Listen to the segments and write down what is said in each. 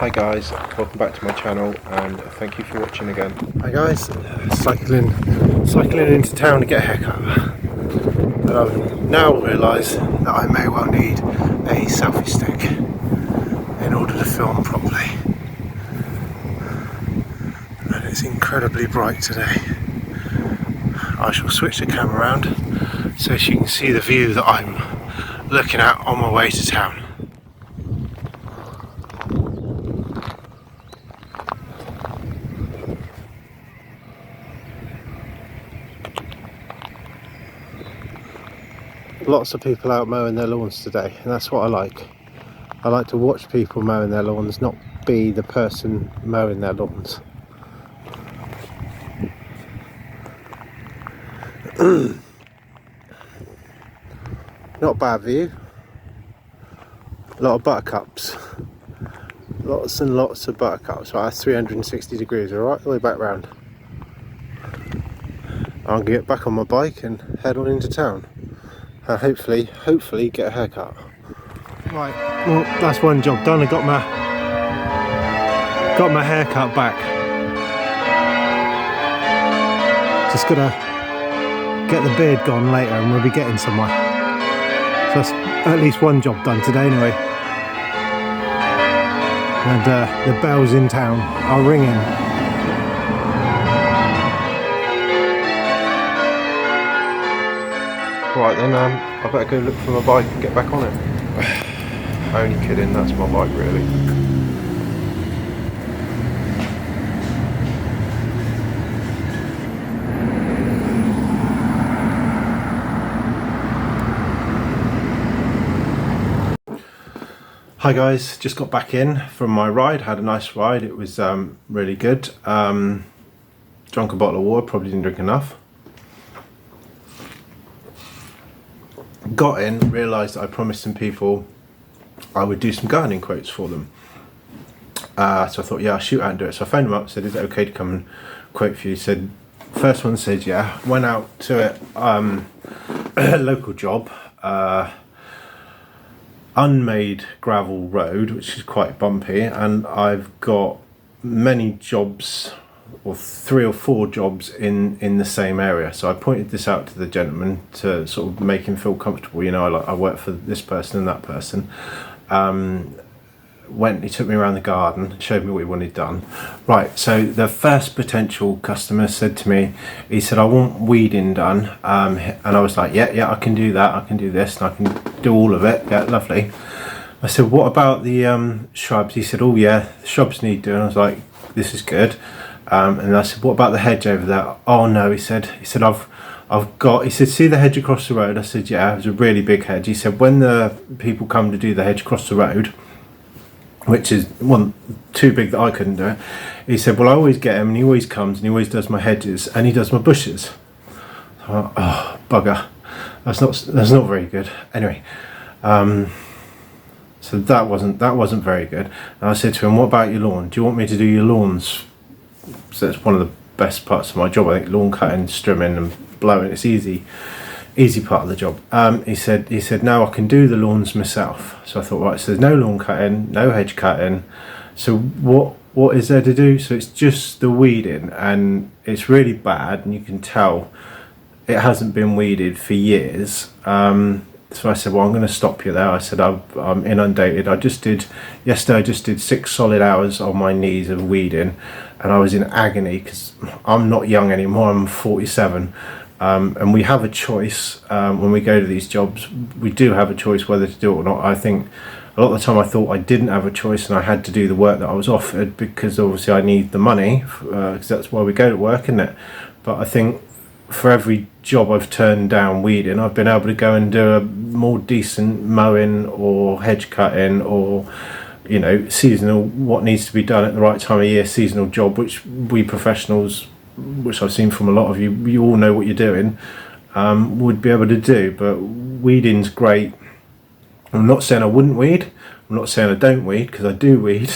Hi guys, welcome back to my channel and thank you for watching again. Hi guys, cycling into town to get a haircut. But I've now realised that I may well need a selfie stick in order to film properly. And it's incredibly bright today. I shall switch the camera around so you can see the view that I'm looking at on my way to town. Lots of people out mowing their lawns today, and that's what I like. I like to watch people mowing their lawns, not be the person mowing their lawns. Not a bad view. A lot of buttercups. Lots and lots of buttercups. Right, that's 360 degrees, right the way back round. I'll get back on my bike and head on into town. Hopefully get a haircut. Right, well that's one job done. I got my haircut back. Just gotta get the beard gone later and we'll be getting somewhere. So that's at least one job done today anyway. And the bells in town are ringing. Right then, I better go look for my bike and get back on it. Only kidding, that's my bike really. Hi guys, just got back in from my ride, had a nice ride, it was really good. Drunk a bottle of water, probably didn't drink enough. Got in, realised that I promised some people I would do some gardening quotes for them. So I thought, yeah, I'll shoot out and do it. So I phoned them up, said, is it okay to come and quote for you? He said, first one said, yeah. Went out to it, a local job, unmade gravel road, which is quite bumpy, and I've got many jobs, or 3 or 4 jobs in the same area. So I pointed this out to the gentleman to sort of make him feel comfortable. You know, I work for this person and that person. He took me around the garden, showed me what he wanted done. Right, so the first potential customer said to me, he said, I want weeding done. And I was like, yeah, I can do that. I can do this and I can do all of it. Yeah, lovely. I said, what about the shrubs? He said, oh yeah, the shrubs need doing. I was like, this is good. And I said, what about the hedge over there? Oh no, he said, I've got, he said, see the hedge across the road? I said, yeah, it was a really big hedge. He said, when the people come to do the hedge across the road, which is too big that I couldn't do it, he said, well, I always get him and he always comes and he always does my hedges and he does my bushes. So I went, oh, bugger. That's not very good. Anyway, so that wasn't very good. And I said to him, what about your lawn? Do you want me to do your lawns? So it's one of the best parts of my job, I think, lawn cutting, strimming and blowing. It's easy part of the job. He said no, I can do the lawns myself. So I thought, right, so there's no lawn cutting, no hedge cutting, so what is there to do? So it's just the weeding, and it's really bad, and you can tell it hasn't been weeded for years. So I said, well, I'm going to stop you there. I said, I'm inundated. Yesterday I just did 6 solid hours on my knees of weeding, and I was in agony because I'm not young anymore, I'm 47. And we have a choice when we go to these jobs. We do have a choice whether to do it or not. I think a lot of the time I thought I didn't have a choice and I had to do the work that I was offered because obviously I need the money, because that's why we go to work, isn't it? But I think for every job I've turned down weeding, I've been able to go and do a more decent mowing or hedge cutting or, you know, seasonal, what needs to be done at the right time of year, seasonal job, which we professionals, which I've seen from a lot of you all know what you're doing, would be able to do. But weeding's great. I'm not saying I wouldn't weed, I'm not saying I don't weed, because I do weed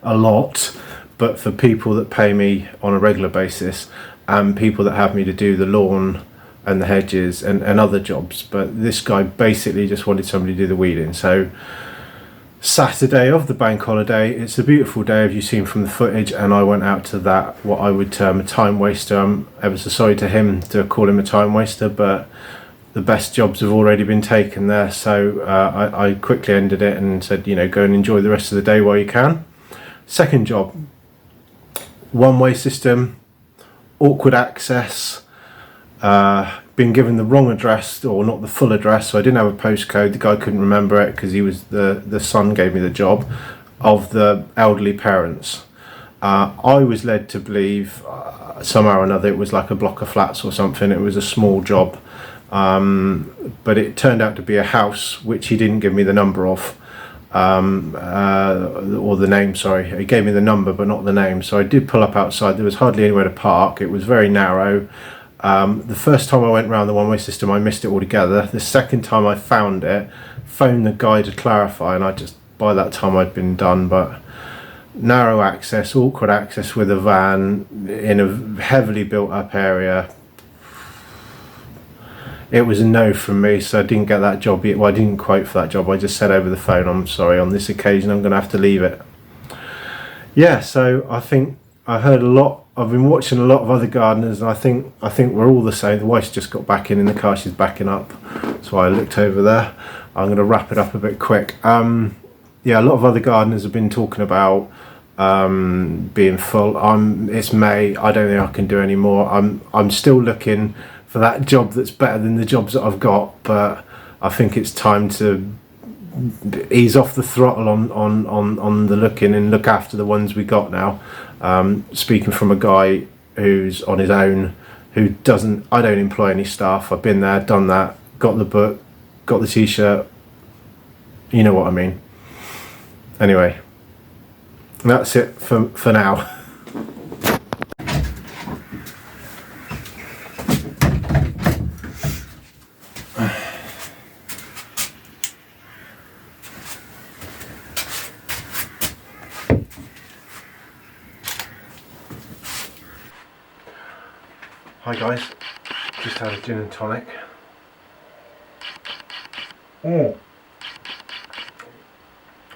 a lot, but for people that pay me on a regular basis and people that have me to do the lawn and the hedges and other jobs, but this guy basically just wanted somebody to do the weeding. So Saturday of the bank holiday. It's a beautiful day, as you've seen from the footage, and I went out to that, what I would term a time waster. I'm ever so sorry to him to call him a time waster, but the best jobs have already been taken there, so I quickly ended it and said, go and enjoy the rest of the day while you can. Second job, one-way system, awkward access, been given the wrong address, or not the full address, so I didn't have a postcode. The guy couldn't remember it because he was the son gave me the job of the elderly parents. I was led to believe somehow or another it was like a block of flats or something. It was a small job, but it turned out to be a house which he didn't give me the number of, or the name, sorry. He gave me the number but not the name, so I did pull up outside. There was hardly anywhere to park. It was very narrow. The first time I went round the one-way system, I missed it altogether. The second time I found it, phoned the guy to clarify, and by that time I'd been done. But narrow access, awkward access with a van in a heavily built up area. It was a no from me, so I didn't get that job yet. Well, I didn't quote for that job. I just said over the phone, I'm sorry, on this occasion I'm going to have to leave it. Yeah, so I think I heard a lot. I've been watching a lot of other gardeners, and I think we're all the same. The wife's just got back in the car. She's backing up. That's why I looked over there. I'm going to wrap it up a bit quick. Yeah, a lot of other gardeners have been talking about being full. It's May. I don't think I can do any more. I'm still looking for that job that's better than the jobs that I've got, but I think it's time to ease off the throttle on the looking and look after the ones we got now. Speaking from a guy who's on his own, I don't employ any staff. I've been there, done that, got the book, got the t-shirt, you know what I mean. Anyway, that's it for now. Hi guys, just had a gin and tonic.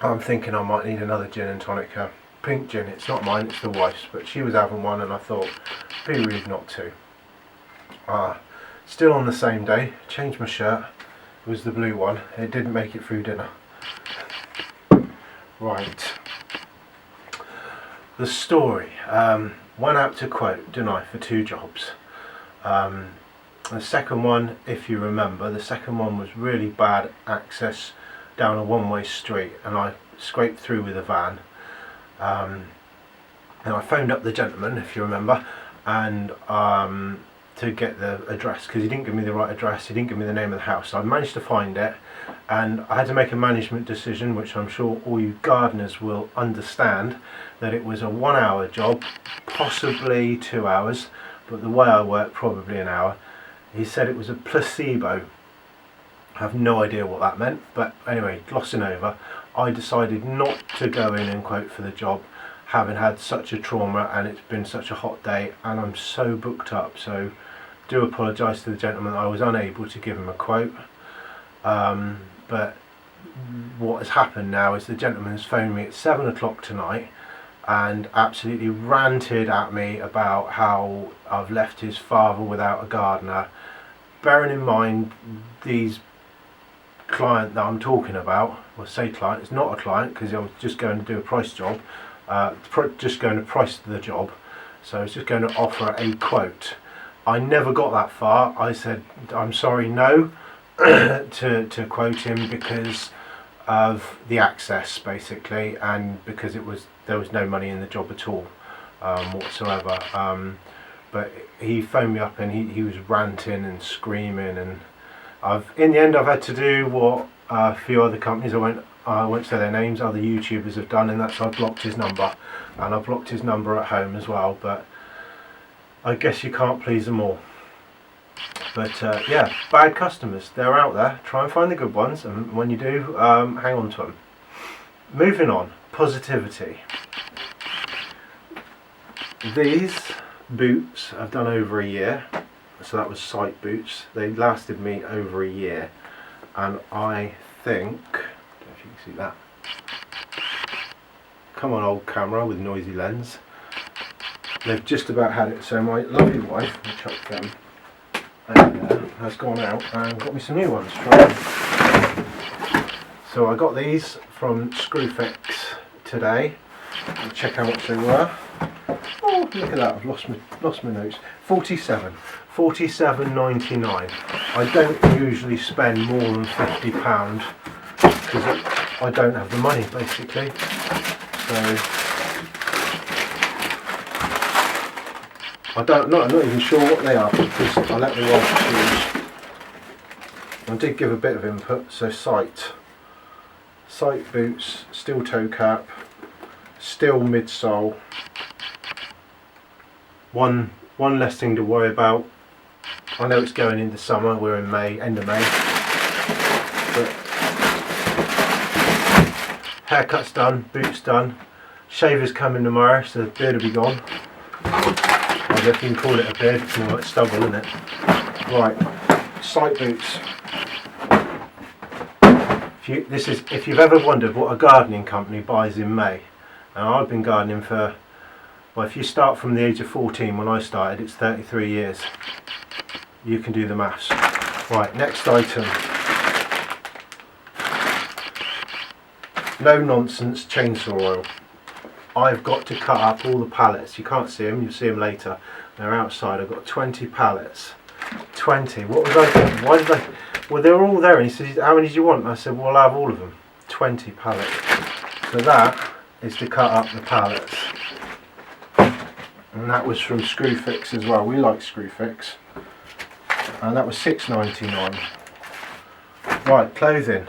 I'm thinking I might need another gin and tonic. Pink gin, it's not mine, it's the wife's, but she was having one and I thought, be rude not to. Still on the same day, changed my shirt, it was the blue one, it didn't make it through dinner. Right, the story, went out to quote, didn't I, for 2 jobs. The second one, if you remember, the second one was really bad access down a one-way street, and I scraped through with a van. And I phoned up the gentleman, if you remember, and to get the address, because he didn't give me the right address, he didn't give me the name of the house. So I managed to find it, and I had to make a management decision, which I'm sure all you gardeners will understand, that it was a 1-hour job, possibly 2 hours, but the way I work, probably an hour. He said it was a placebo. I have no idea what that meant, but anyway, glossing over, I decided not to go in and quote for the job, having had such a trauma and it's been such a hot day and I'm so booked up. So do apologise to the gentleman, I was unable to give him a quote. But what has happened now is the gentleman has phoned me at 7 o'clock tonight and absolutely ranted at me about how I've left his father without a gardener. Bearing in mind, these client that I'm talking about, well, say client, it's not a client because I was just going to do a price job, just going to price the job, so I was just going to offer a quote. I never got that far. I said I'm sorry, no, to quote him because of the access basically, and because there was no money in the job at all whatsoever. But he phoned me up and he was ranting and screaming, and in the end I've had to do what a few other companies, I won't say their names, other YouTubers have done, and that's I've blocked his number, and I've blocked his number at home as well. But I guess you can't please them all. But yeah, bad customers, they're out there. Try and find the good ones, and when you do, hang on to them. Moving on, positivity. These boots I've done over a year, so that was sight boots. They lasted me over a year, and I think, I don't know if you can see that, Come on, old camera with noisy lens. They've just about had it, so my lovely wife, I'll chuck them, has gone out and got me some new ones. So I got these from Screwfix today. I'll check how much they were. Oh, look at that, I've lost my notes. 47.99. I don't usually spend more than £50 because I don't have the money, basically. So I'm not even sure what they are because I let the wife choose. I did give a bit of input. So sight boots, steel toe cap, steel midsole. One less thing to worry about. I know it's going into summer. We're in May, end of May. But haircut's done, boots done. Shaver's coming tomorrow, so the beard will be gone. I don't know if you can call it a beard, it's more like stubble, isn't it? Right, sight boots. If you've ever wondered what a gardening company buys in May, and I've been gardening for, well, if you start from the age of 14, when I started, it's 33 years. You can do the maths. Right, next item. No nonsense chainsaw oil. I've got to cut up all the pallets. You can't see them, you'll see them later. They're outside. I've got 20 pallets. 20. What was I doing? Why did I? Well, they were all there, and he said, how many do you want? And I said, well, I'll have all of them. 20 pallets. So that is to cut up the pallets. And that was from Screwfix as well. We like Screwfix. And that was £6.99. Right, clothing.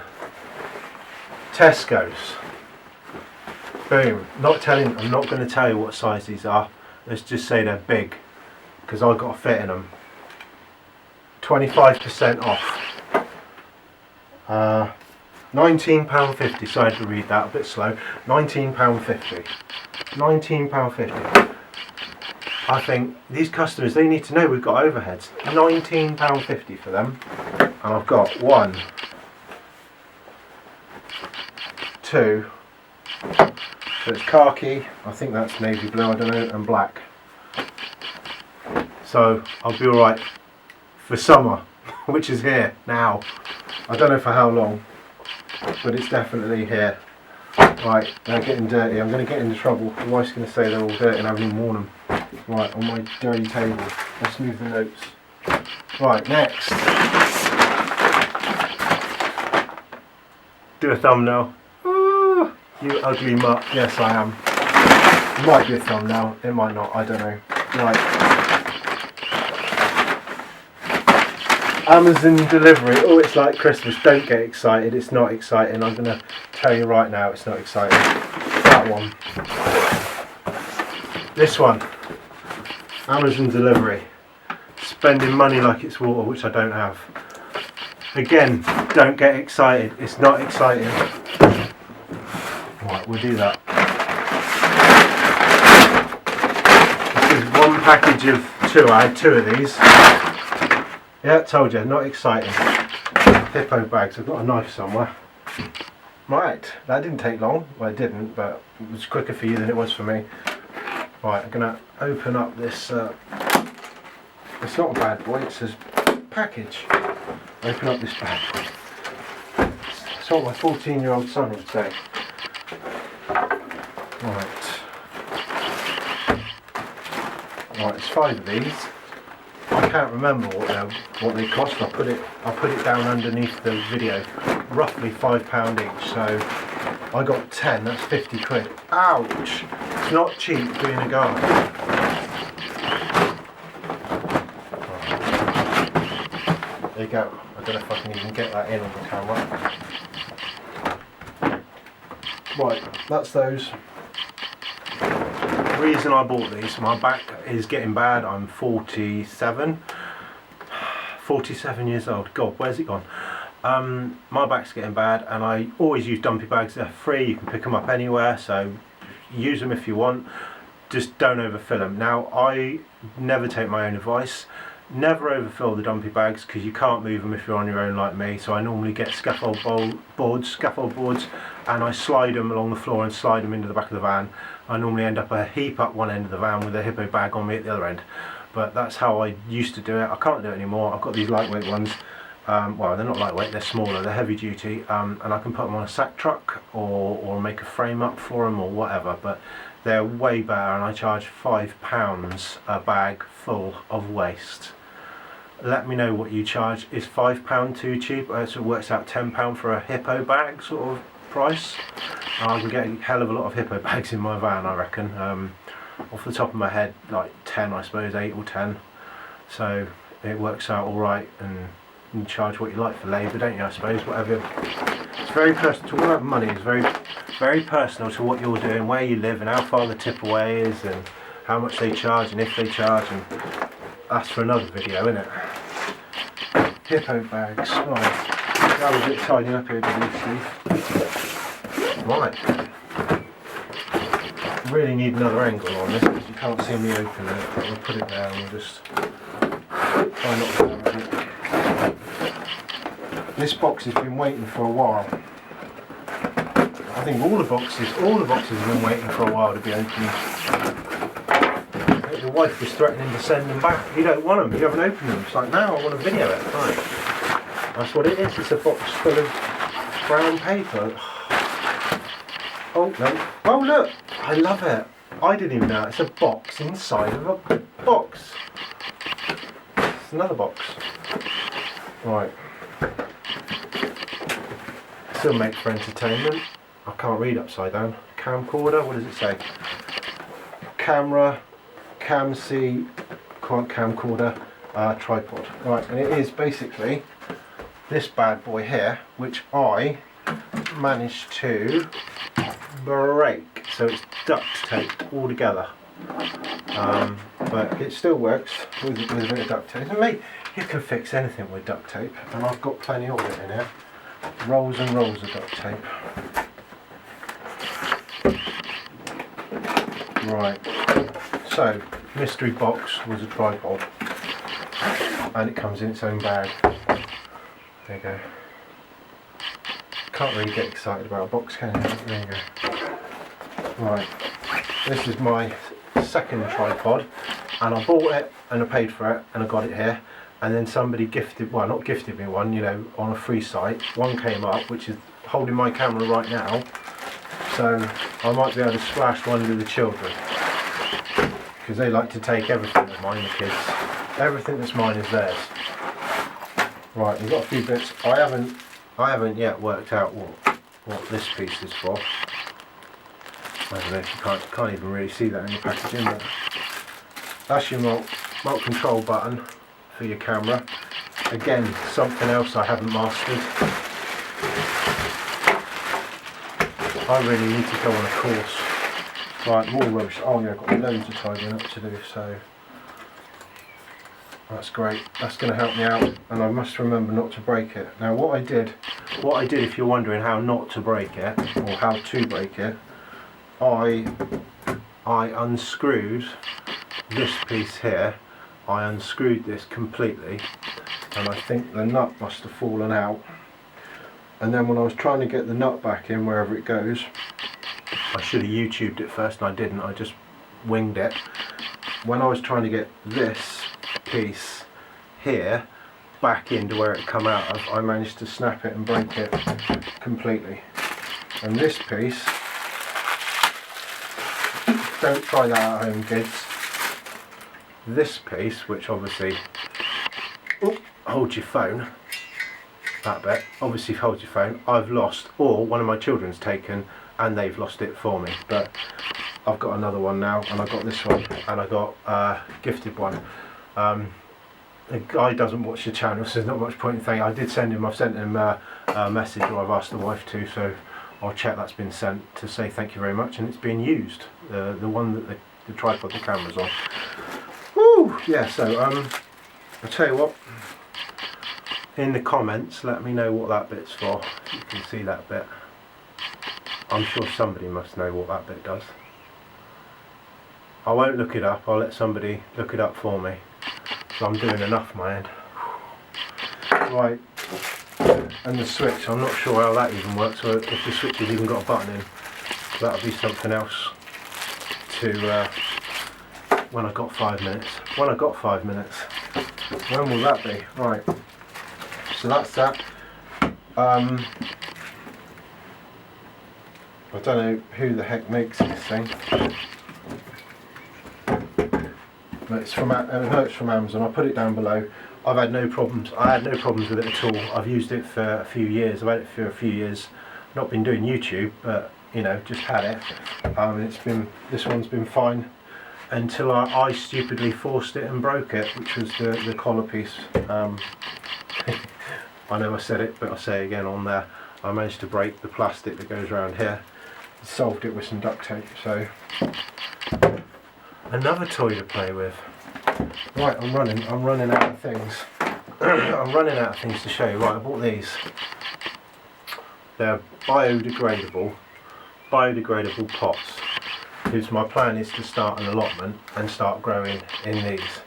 Tesco's. Boom. I'm not going to tell you what size these are. Let's just say they're big, because I've got to fit in them. 25% off. £19.50. Sorry to read that a bit slow. £19.50. £19.50. I think these customers, they need to know we've got overheads. £19.50 for them. And I've got 1, 2. So it's khaki, I think that's navy blue, I don't know, and black. So I'll be alright for summer, which is here now. I don't know for how long, but it's definitely here. Right, they're getting dirty. I'm going to get into trouble. My wife's going to say they're all dirty and I haven't even worn them. Right, on my dirty table. Let's move the notes. Right, next. Do a thumbnail. You ugly mutt. Yes, I am. It might be a thumbnail. It might not. I don't know. Right. Amazon delivery. Oh, it's like Christmas. Don't get excited. It's not exciting. I'm going to tell you right now it's not exciting. That one. This one. Amazon delivery. Spending money like it's water, which I don't have. Again, don't get excited. It's not exciting. Right, we'll do that. This is one package of 2. I had 2 of these. Yeah, told you, not exciting. Hippo bags. I've got a knife somewhere. Right, that didn't take long. Well, it didn't, but it was quicker for you than it was for me. Right, I'm going to open up this. It's not a bad boy, it says package. Open up this bad boy. It's what my 14-year-old son would say. Right, it's 5 of these. I can't remember what they cost. I put it down underneath the video. Roughly £5 each. So I got 10. That's 50 quid. Ouch! It's not cheap being a gardener. Right. There you go. I don't know if I can even get that in on the camera. Right, that's those. The reason I bought these, my back is getting bad. I'm 47 years old. God, where's it gone? My back's getting bad, and I always use dumpy bags. They're free, you can pick them up anywhere, so use them if you want. Just don't overfill them. Now, I never take my own advice. Never overfill the dumpy bags, because you can't move them if you're on your own like me. So I normally get scaffold boards and I slide them along the floor and slide them into the back of the van. I normally end up a heap up one end of the van with a hippo bag on me at the other end. But that's how I used to do it. I can't do it anymore. I've got these lightweight ones. Well, they're not lightweight, they're smaller, they're heavy duty, and I can put them on a sack truck or make a frame up for them or whatever, but they're way better, and I charge £5 a bag full of waste. Let me know what you charge. Is £5 too cheap? So it works out £10 for a hippo bag sort of price. I can get a hell of a lot of hippo bags in my van, I reckon. Off the top of my head, like 10, I suppose, 8 or 10. So it works out all right, and you charge what you like for labour, don't you? I suppose whatever. It's very personal. Talking about money is very, very personal to what you're doing, where you live, and how far the tip away is, and how much they charge, and if they charge, and that's for another video, isn't it? Hippo bags. Right. That was a bit tidying up here, Steve. Right. Really need another angle on this because you can't see me open it. But we'll put it there and we'll just try not to damage it. This box has been waiting for a while. I think all the boxes have been waiting for a while to be opened. The wife was threatening to send them back. You don't want them, you haven't opened them. It's like, no, I want to video it. Right. That's what it is. It's a box full of brown paper. Oh no. Oh look! I love it. I didn't even know it's a box inside of a box. It's another box. Right. Still make for entertainment. I can't read upside down. Camcorder, what does it say? Camera, cam C, camcorder, tripod. Right, and it is basically this bad boy here, which I managed to break, so it's duct taped all together, but it still works with a bit of duct tape. And mate, you can fix anything with duct tape, and I've got plenty of it in here. Rolls and rolls of duct tape. Right, so mystery box was a tripod, and it comes in its own bag. There you go. Can't really get excited about a box, can you? There you go. Right, this is my second tripod, and I bought it and I paid for it and I got it here, and then somebody gifted, well, not gifted me one, you know, on a free site. One came up, which is holding my camera right now, so I might be able to splash one to the children, because they like to take everything of mine, the kids. Everything that's mine is theirs. Right, we've got a few bits. I haven't yet worked out what this piece is for. I don't know if you can't even really see that in the packaging, but that's your remote control button for your camera. Again, something else I haven't mastered. I really need to go on a course. Right, more rubbish. Oh yeah, I've got loads of tidying up to do, so that's great. That's going to help me out, and I must remember not to break it. Now what I did, if you're wondering how not to break it, or how to break it, I unscrewed this piece here. I unscrewed this completely, and I think the nut must have fallen out. And then when I was trying to get the nut back in wherever it goes, I should have YouTubed it first, and I didn't. I just winged it. When I was trying to get this piece here back into where it come out of, I managed to snap it and break it completely. And this piece, don't try that at home, kids. This piece, which obviously holds your phone, that bit obviously holds your phone, I've lost, or one of my children's taken and they've lost it for me. But I've got another one now, and I got this one, and I got a gifted one. The guy doesn't watch the channel, so there's not much point in saying. I've sent him a message, or I've asked the wife to, so I'll check that's been sent to say thank you very much, and it's being used. The one that the tripod the camera's on. Woo! Yeah, so I'll tell you what, in the comments let me know what that bit's for. You can see that bit. I'm sure somebody must know what that bit does. I won't look it up, I'll let somebody look it up for me. So I'm doing enough, my end. Right, and the switch, I'm not sure how that even works, or if the switch has even got a button in. That'll be something else to when I've got 5 minutes. When I've got 5 minutes. When will that be? Right. So that's that. I don't know who the heck makes this thing. But it's from Amazon. I'll put it down below. I've had no problems. I had no problems with it at all. I've used it for a few years. I've had it for a few years. Not been doing YouTube, but you know, just had it. This one's been fine until I stupidly forced it and broke it, which was the collar piece. I know I said it, but I'll say it again on there. I managed to break the plastic that goes around here. Solved it with some duct tape. So another toy to play with. Right, I'm running out of things. I'm running out of things to show you. Right, I bought these. They're biodegradable pots. Because my plan is to start an allotment and start growing in these.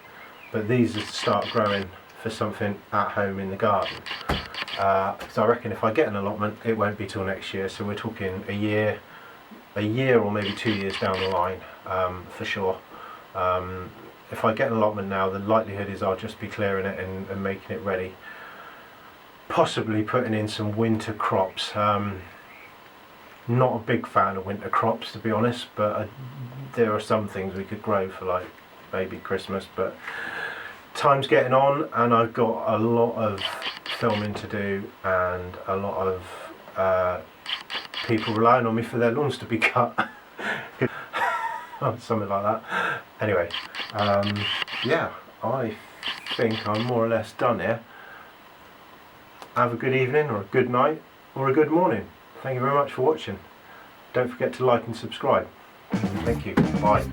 But these are to start growing for something at home in the garden. So I reckon if I get an allotment, it won't be till next year. So we're talking a year or maybe 2 years down the line, for sure. If I get an allotment now, the likelihood is I'll just be clearing it and making it ready. Possibly putting in some winter crops. Not a big fan of winter crops, to be honest, but there are some things we could grow for like maybe Christmas, but time's getting on and I've got a lot of filming to do and a lot of people relying on me for their lawns to be cut. Something like that. Anyway, yeah, I think I'm more or less done here. Have a good evening or a good night or a good morning. Thank you very much for watching. Don't forget to like and subscribe. Thank you. Bye.